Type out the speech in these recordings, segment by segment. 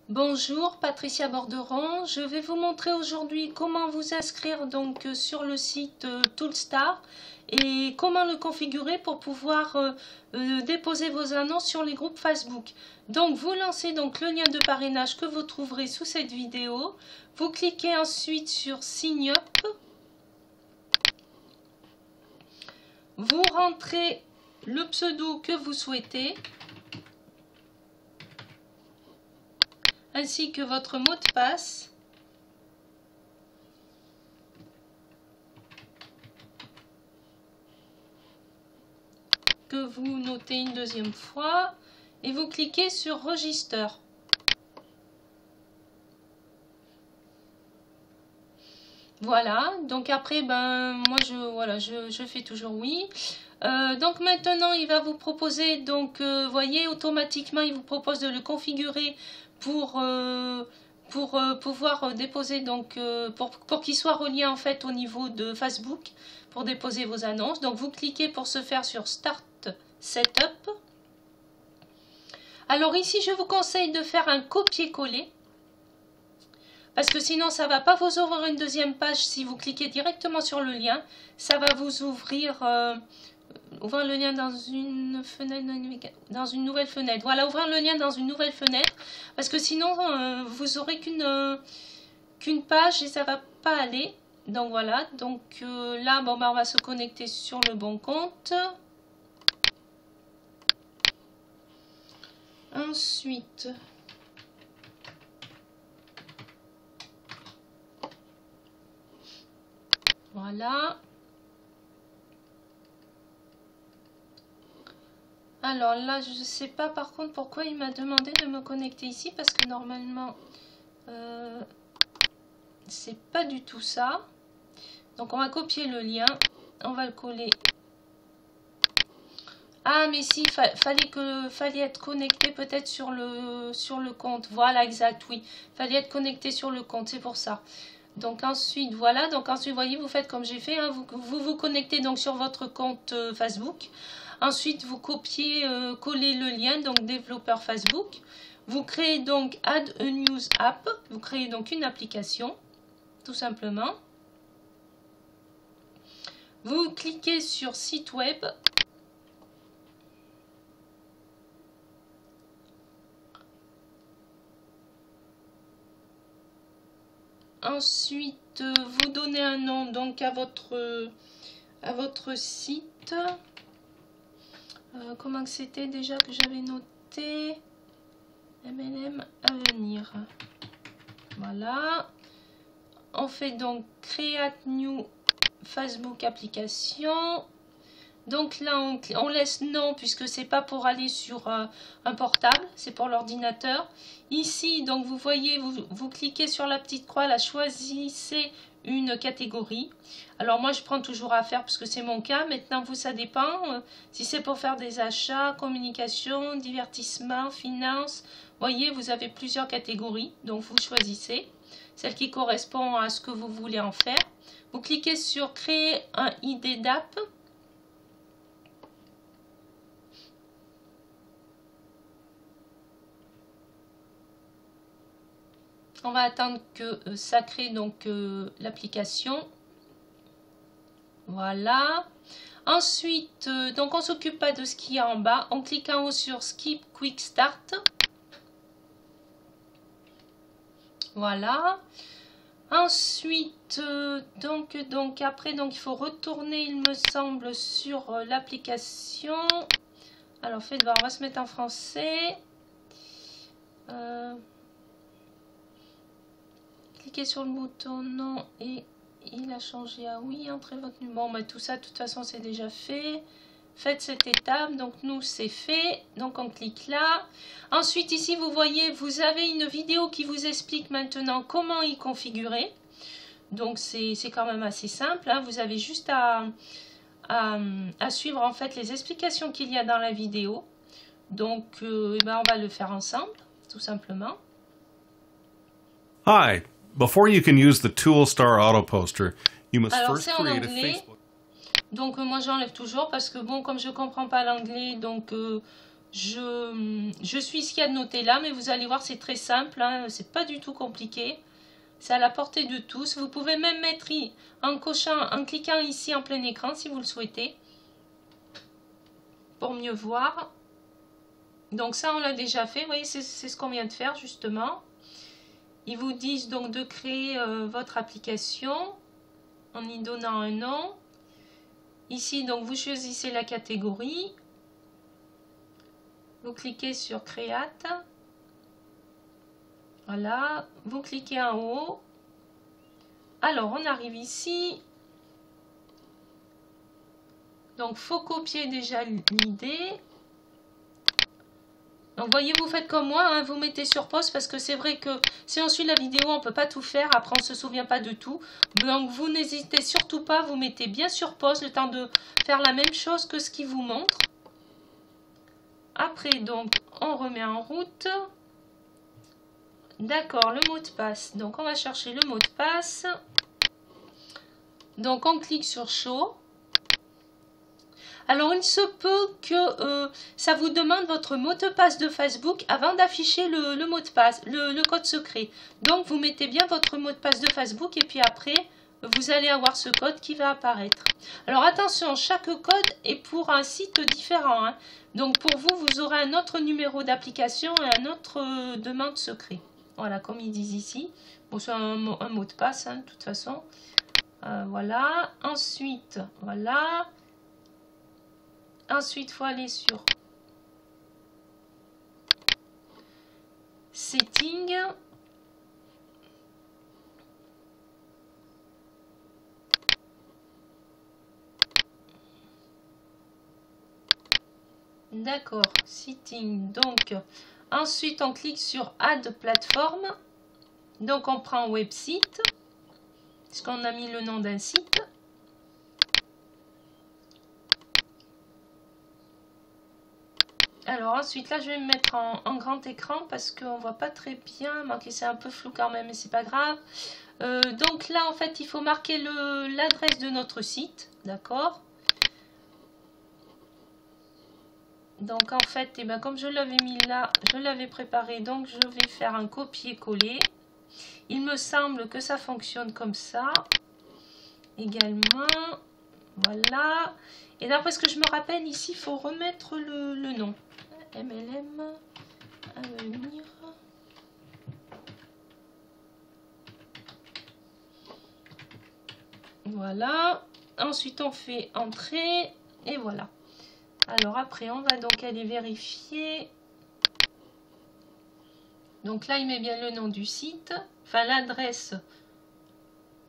Bonjour, Patricia Borderon. Je vais vous montrer aujourd'hui comment vous inscrire donc sur le site Toolstar et comment le configurer pour pouvoir déposer vos annonces sur les groupes Facebook. Donc vous lancez donc le lien de parrainage que vous trouverez sous cette vidéo. Vous cliquez ensuite sur Sign Up. Vous rentrez le pseudo que vous souhaitez, ainsi que votre mot de passe. Que vous notez une deuxième fois et vous cliquez sur Register. Voilà, donc après, moi je fais toujours oui. Donc maintenant, il va vous proposer, donc voyez, automatiquement, il vous propose de le configurer pour pouvoir déposer, donc pour qu'il soit relié en fait au niveau de Facebook, pour déposer vos annonces. Donc vous cliquez pour ce faire sur Start Setup. Alors ici, je vous conseille de faire un copier-coller, parce que sinon ça ne va pas vous ouvrir une deuxième page. Si vous cliquez directement sur le lien, ça va vous ouvrir ouvrir le lien dans une fenêtre, dans une nouvelle fenêtre. Voilà, ouvrir le lien dans une nouvelle fenêtre, parce que sinon vous aurez qu'une page et ça va pas aller. Donc voilà, donc là on va se connecter sur le bon compte. Ensuite, voilà. Alors là, je ne sais pas par contre pourquoi il m'a demandé de me connecter ici, parce que normalement, c'est pas du tout ça. Donc on va copier le lien, on va le coller. Ah mais si, fallait être connecté peut-être sur le compte. Voilà, exact, oui. Fallait être connecté sur le compte, c'est pour ça. Donc ensuite, voilà, donc ensuite, vous voyez, vous faites comme j'ai fait, hein, vous connectez donc sur votre compte Facebook. Ensuite, vous copiez, collez le lien, donc développeur Facebook. Vous créez donc Add a News App. Vous créez donc une application, tout simplement. Vous cliquez sur Site Web. Ensuite, vous donnez un nom donc à votre site. Comment c'était déjà que j'avais noté? MLM Avenir. Voilà. On fait donc Create New Facebook Application. Donc là, on laisse non, puisque c'est pas pour aller sur un portable, c'est pour l'ordinateur. Ici, donc vous voyez, vous cliquez sur la petite croix, là, choisissez une catégorie. Alors moi, je prends toujours affaires, parce que c'est mon cas. Maintenant, vous, ça dépend. Si c'est pour faire des achats, communication, divertissement, finance, voyez, vous avez plusieurs catégories. Donc vous choisissez celle qui correspond à ce que vous voulez en faire. Vous cliquez sur créer un ID d'app. On va attendre que ça crée donc l'application. Voilà. Ensuite, donc on s'occupe pas de ce qu'il y a en bas. On clique en haut sur Skip Quick Start. Voilà. Ensuite, donc après, donc il faut retourner, il me semble, sur l'application. Alors faites voir, on va se mettre en français. Cliquez sur le bouton non et il a changé à oui. Entrez votre numéro. Bon, tout ça, de toute façon, c'est déjà fait. Faites cette étape. Donc, nous, c'est fait. Donc, on clique là. Ensuite, ici, vous voyez, vous avez une vidéo qui vous explique maintenant comment y configurer. Donc, c'est quand même assez simple, hein. Vous avez juste à suivre, en fait, les explications qu'il y a dans la vidéo. Donc, on va le faire ensemble, tout simplement. Hi. Before you can use the Toolstar Auto Poster, you must Alors, first c'est en create a anglais. Facebook. Donc moi j'enlève toujours parce que bon, comme je comprends pas l'anglais, donc Je suis ce qu'il y a de noté là, mais vous allez voir, c'est très simple, hein, c'est pas du tout compliqué. C'est à la portée de tous. Vous pouvez même mettre en cliquant ici en plein écran si vous le souhaitez, pour mieux voir. Donc ça, on l'a déjà fait. Vous voyez, c'est ce qu'on vient de faire justement. Ils vous disent donc de créer votre application en y donnant un nom. Ici, donc, vous choisissez la catégorie. Vous cliquez sur Create. Voilà. Vous cliquez en haut. Alors, on arrive ici. Donc, faut copier déjà l'idée. Donc, voyez, vous faites comme moi, hein, vous mettez sur pause parce que c'est vrai que si on suit la vidéo, on ne peut pas tout faire. Après, on ne se souvient pas de tout. Donc, vous n'hésitez surtout pas, vous mettez bien sur pause le temps de faire la même chose que ce qu'il vous montre. Après, donc, on remet en route. D'accord, le mot de passe. Donc, on va chercher le mot de passe. Donc, on clique sur Show. Alors, il se peut que ça vous demande votre mot de passe de Facebook avant d'afficher le mot de passe, le code secret. Donc, vous mettez bien votre mot de passe de Facebook et puis après, vous allez avoir ce code qui va apparaître. Alors, attention, chaque code est pour un site différent, hein. Donc, pour vous, vous aurez un autre numéro d'application et un autre demande secret. Voilà, comme ils disent ici. Bon, c'est un mot de passe, hein, de toute façon. Voilà. Ensuite, voilà. Ensuite, il faut aller sur Setting. D'accord, Setting. Donc, ensuite, on clique sur Add Platform. Donc, on prend Website, puisqu'on a mis le nom d'un site. Alors ensuite, là, je vais me mettre en grand écran parce qu'on ne voit pas très bien. C'est un peu flou quand même, mais c'est pas grave. Donc là, en fait, il faut marquer l'adresse de notre site. D'accord. Donc en fait, eh ben, comme je l'avais mis là, je l'avais préparé. Donc je vais faire un copier-coller. Il me semble que ça fonctionne comme ça. Également. Voilà. Et d'après ce que je me rappelle, ici, il faut remettre le nom. MLM à venir. Voilà. Ensuite, on fait entrer. Et voilà. Alors après, on va donc aller vérifier. Donc là, il met bien le nom du site. Enfin, l'adresse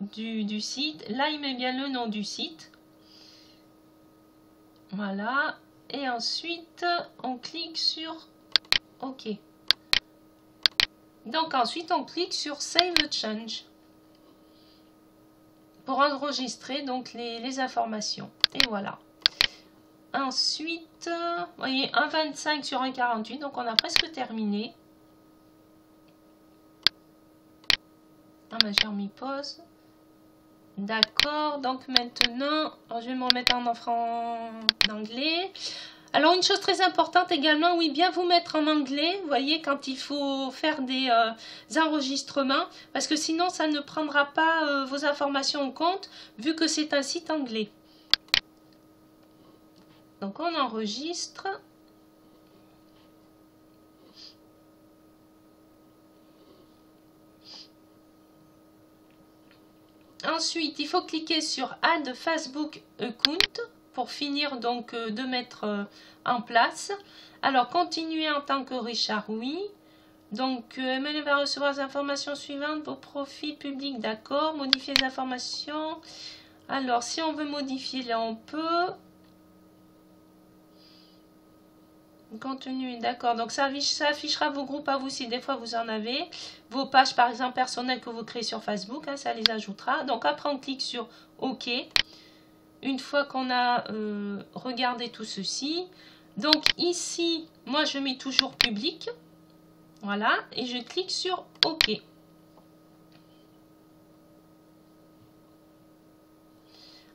du site. Là, il met bien le nom du site. Voilà. Et ensuite, on clique sur OK. Donc ensuite, on clique sur Save Change pour enregistrer donc les informations. Et voilà. Ensuite, vous voyez, 1,25 sur 1,48. Donc on a presque terminé. Ah ben j'ai remis pause. D'accord, donc maintenant, je vais me remettre en anglais. Alors une chose très importante également, oui, bien vous mettre en anglais, vous voyez, quand il faut faire des enregistrements, parce que sinon ça ne prendra pas vos informations en compte, vu que c'est un site anglais. Donc on enregistre. Ensuite, il faut cliquer sur Add Facebook Account pour finir donc de mettre en place. Alors, continuer en tant que Richard, oui. Donc, MLM va recevoir les informations suivantes, vos profils publics, d'accord. Modifier les informations. Alors, si on veut modifier, là, on peut. Contenu, d'accord. Donc, ça affichera vos groupes à vous si des fois vous en avez. Vos pages, par exemple, personnelles que vous créez sur Facebook, hein, ça les ajoutera. Donc, après, on clique sur OK. Une fois qu'on a regardé tout ceci. Donc, ici, moi, je mets toujours public. Voilà. Et je clique sur OK.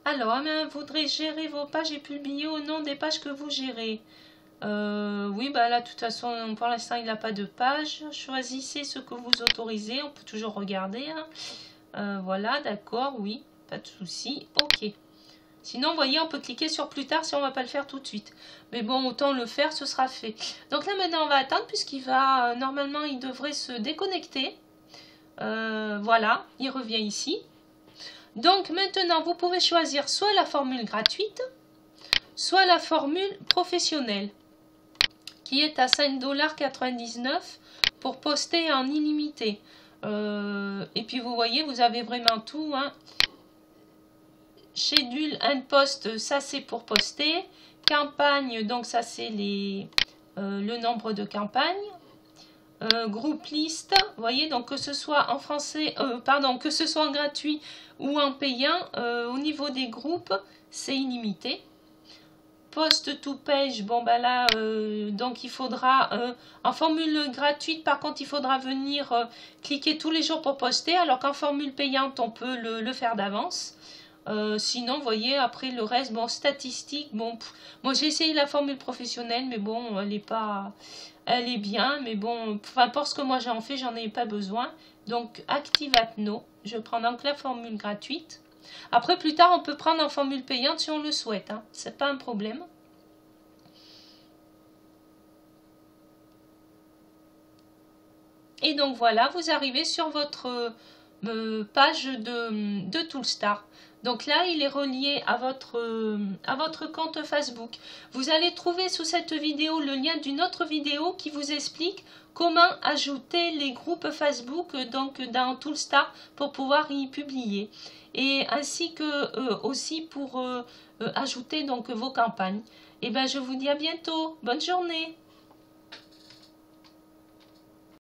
Alors, voudrez gérer vos pages et publier au nom des pages que vous gérez. Oui, bah là, de toute façon, pour l'instant, il n'a pas de page. Choisissez ce que vous autorisez. On peut toujours regarder. Hein. Voilà, d'accord, oui, pas de souci. Ok. Sinon, vous voyez, on peut cliquer sur plus tard si on ne va pas le faire tout de suite. Mais bon, autant le faire, ce sera fait. Donc là, maintenant, on va attendre puisqu'il va... normalement, il devrait se déconnecter. Voilà, il revient ici. Donc maintenant, vous pouvez choisir soit la formule gratuite, soit la formule professionnelle, qui est à 5,99 $ pour poster en illimité. Et puis vous voyez, vous avez vraiment tout. Hein. Schedule and post, ça c'est pour poster. Campagne, donc ça c'est le nombre de campagnes. Groupe liste, vous voyez, donc que ce soit en français, que ce soit en gratuit ou en payant, au niveau des groupes, c'est illimité. Post to page, bon ben là, donc il faudra, en formule gratuite, par contre, il faudra venir cliquer tous les jours pour poster, alors qu'en formule payante, on peut le faire d'avance. Sinon, vous voyez, après le reste, bon, statistique, bon, moi j'ai essayé la formule professionnelle, mais bon, elle est bien, mais bon, peu importe ce que moi j'en fais, j'en ai pas besoin. Donc, Activate No, je prends donc la formule gratuite. Après, plus tard, on peut prendre en formule payante si on le souhaite, hein, c'est pas un problème. Et donc voilà, vous arrivez sur votre page de Toolstar. Donc là, il est relié à votre compte Facebook. Vous allez trouver sous cette vidéo le lien d'une autre vidéo qui vous explique comment ajouter les groupes Facebook donc dans Toolstar pour pouvoir y publier. Et ainsi que aussi pour ajouter donc vos campagnes. Et bien, je vous dis à bientôt. Bonne journée.